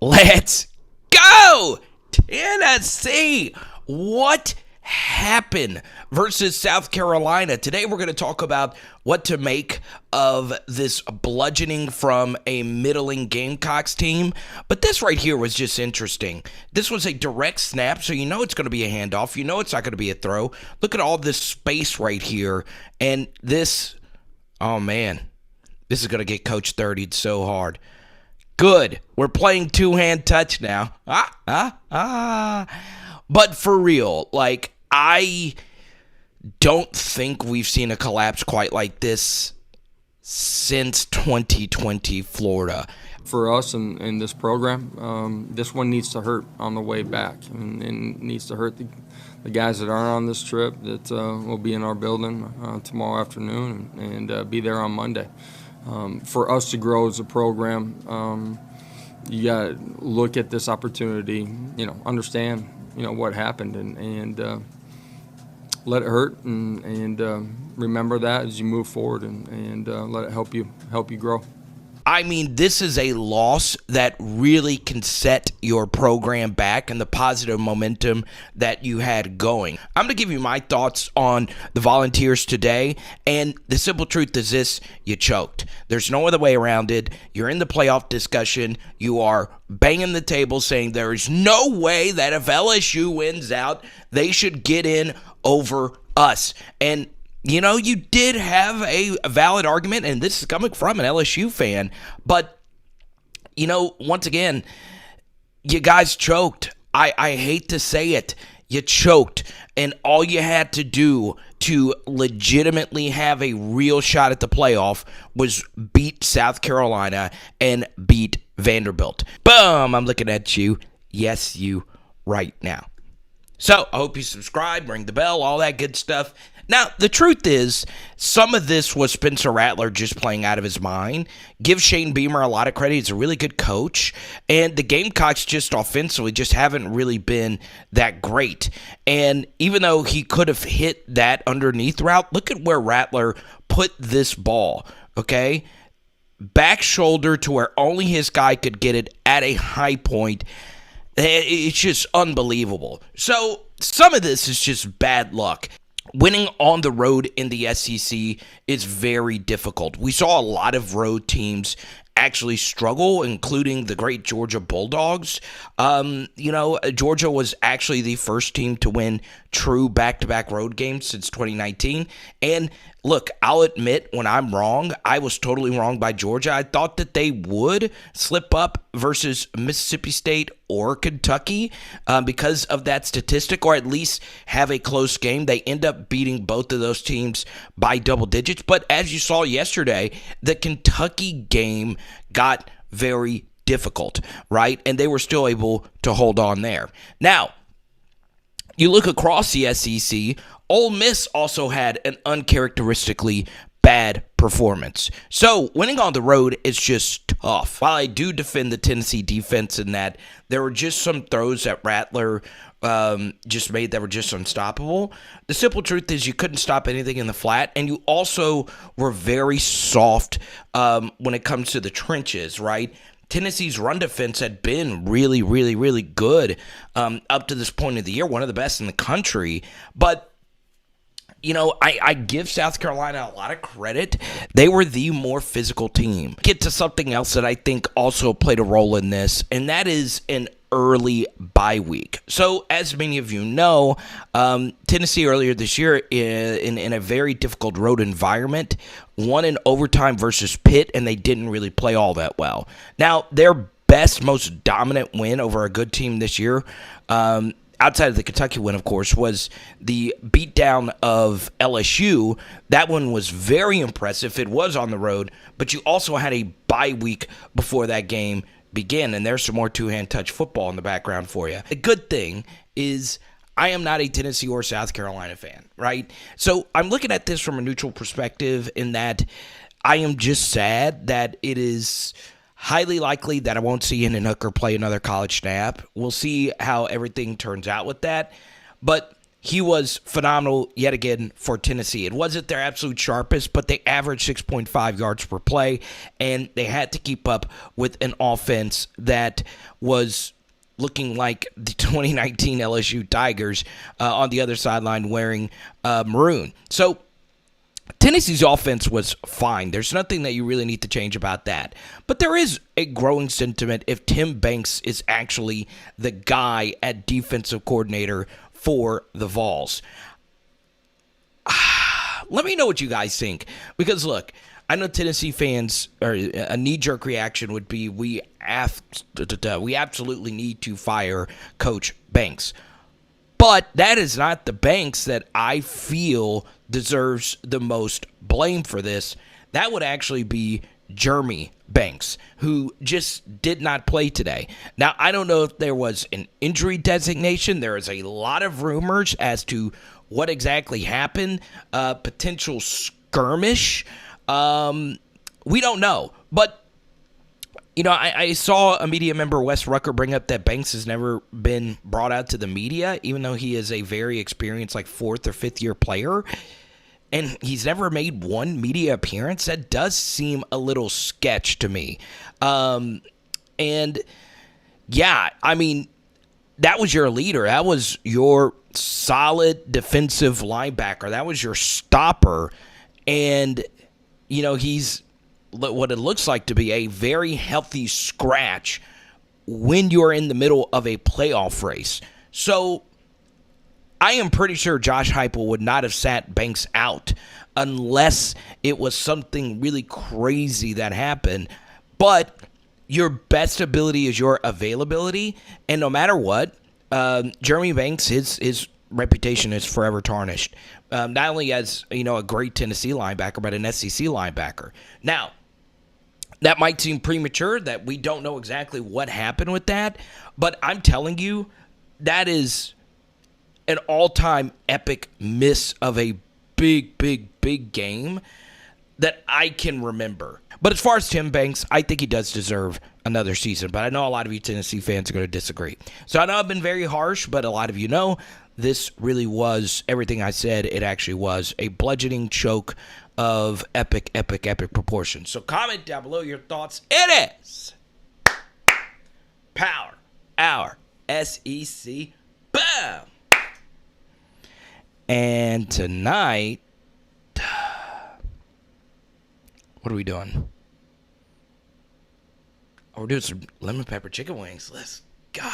Let's go! Tennessee! What happened versus South Carolina? Today we're going to talk about what to make of this bludgeoning from a middling Gamecocks team. But this right here was just interesting. This was a direct snap, so you know it's going to be a handoff. You know it's not going to be a throw. Look at all this space right here. And this, oh man, this is going to get Coach 30'd so hard. Good. We're playing two-hand touch now. But for real, like, I don't think we've seen a collapse quite like this since 2020 Florida. For us in this program, this one needs to hurt on the way back, and needs to hurt the guys that aren't on this trip that will be in our building tomorrow afternoon and be there on Monday. For us to grow as a program, you got to look at this opportunity, understand, what happened and let it hurt and remember that as you move forward and let it help you grow. I mean, this is a loss that really can set your program back and the positive momentum that you had going. I'm going to give you my thoughts on the Volunteers today, and the simple truth is this: you choked. There's no other way around it. You're in the playoff discussion. You are banging the table saying there is no way that if LSU wins out, they should get in over us. And you did have a valid argument, and this is coming from an LSU fan. But, once again, you guys choked. I hate to say it. You choked. And all you had to do to legitimately have a real shot at the playoff was beat South Carolina and beat Vanderbilt. Boom! I'm looking at you. Yes, you right now. So, I hope you subscribe, ring the bell, all that good stuff. Now, the truth is, some of this was Spencer Rattler just playing out of his mind. Give Shane Beamer a lot of credit. He's a really good coach. And the Gamecocks just offensively just haven't really been that great. And even though he could have hit that underneath route, look at where Rattler put this ball, okay? Back shoulder to where only his guy could get it at a high point. It's just unbelievable. So, some of this is just bad luck. Winning on the road in the SEC is very difficult. We saw a lot of road teams actually struggle, including the great Georgia Bulldogs. Georgia was actually the first team to win true back-to-back road games since 2019. And look, I'll admit when I'm wrong, I was totally wrong by Georgia. I thought that they would slip up versus Mississippi State or Kentucky because of that statistic, or at least have a close game. They end up beating both of those teams by double digits. But as you saw yesterday, the Kentucky game got very difficult, right? And they were still able to hold on there. Now, you look across the SEC, Ole Miss also had an uncharacteristically bad performance. So winning on the road is just tough. While I do defend the Tennessee defense in that there were just some throws that Rattler just made that were just unstoppable, the simple truth is you couldn't stop anything in the flat, and you also were very soft when it comes to the trenches, right? Tennessee's run defense had been really, really, really good up to this point of the year, one of the best in the country. But I give South Carolina a lot of credit. They were the more physical team. Get to something else that I think also played a role in this, and that is an early bye week. So, as many of you know, Tennessee earlier this year in a very difficult road environment won in overtime versus Pitt, and they didn't really play all that well. Now, their best, most dominant win over a good team this year, outside of the Kentucky win, of course, was the beatdown of LSU. That one was very impressive. It was on the road, but you also had a bye week before that game began, and there's some more two-hand touch football in the background for you. The good thing is I am not a Tennessee or South Carolina fan, right? So I'm looking at this from a neutral perspective in that I am just sad that it is highly likely that I won't see Hendon Hooker play another college snap. We'll see how everything turns out with that. But he was phenomenal yet again for Tennessee. It wasn't their absolute sharpest, but they averaged 6.5 yards per play, and they had to keep up with an offense that was looking like the 2019 LSU Tigers on the other sideline wearing maroon. So Tennessee's offense was fine. There's nothing that you really need to change about that. But there is a growing sentiment if Tim Banks is actually the guy at defensive coordinator for the Vols. Let me know what you guys think. Because, look, I know Tennessee fans, or a knee-jerk reaction would be, we absolutely need to fire Coach Banks. But that is not the Banks that I feel deserves the most blame for this. That would actually be Jeremy Banks, who just did not play today. Now, I don't know if there was an injury designation. There is a lot of rumors as to what exactly happened. Potential skirmish. We don't know. But, you know, I saw a media member, Wes Rucker, bring up that Banks has never been brought out to the media, even though he is a very experienced, like, 4th or 5th year player. And he's never made one media appearance. That does seem a little sketch to me. And, yeah, I mean, that was your leader. That was your solid defensive linebacker. That was your stopper. And, you know, he's what it looks like to be a very healthy scratch when you're in the middle of a playoff race. So I am pretty sure Josh Heupel would not have sat Banks out unless it was something really crazy that happened. But your best ability is your availability, and no matter what, Jeremy Banks, his reputation is forever tarnished. Not only as, you know, a great Tennessee linebacker, but an SEC linebacker. Now, that might seem premature, that we don't know exactly what happened with that, but I'm telling you, that is an all-time epic miss of a big game that I can remember. But as far as Tim Banks, I think he does deserve another season, but I know a lot of you Tennessee fans are going to disagree. So I know I've been very harsh, but a lot of you know this really was everything I said. It actually was a bludgeoning choke of epic proportions. So comment down below your thoughts. It is Power Hour SEC. Boom! And tonight, what are we doing? Oh, we're doing some lemon pepper chicken wings. Let's go.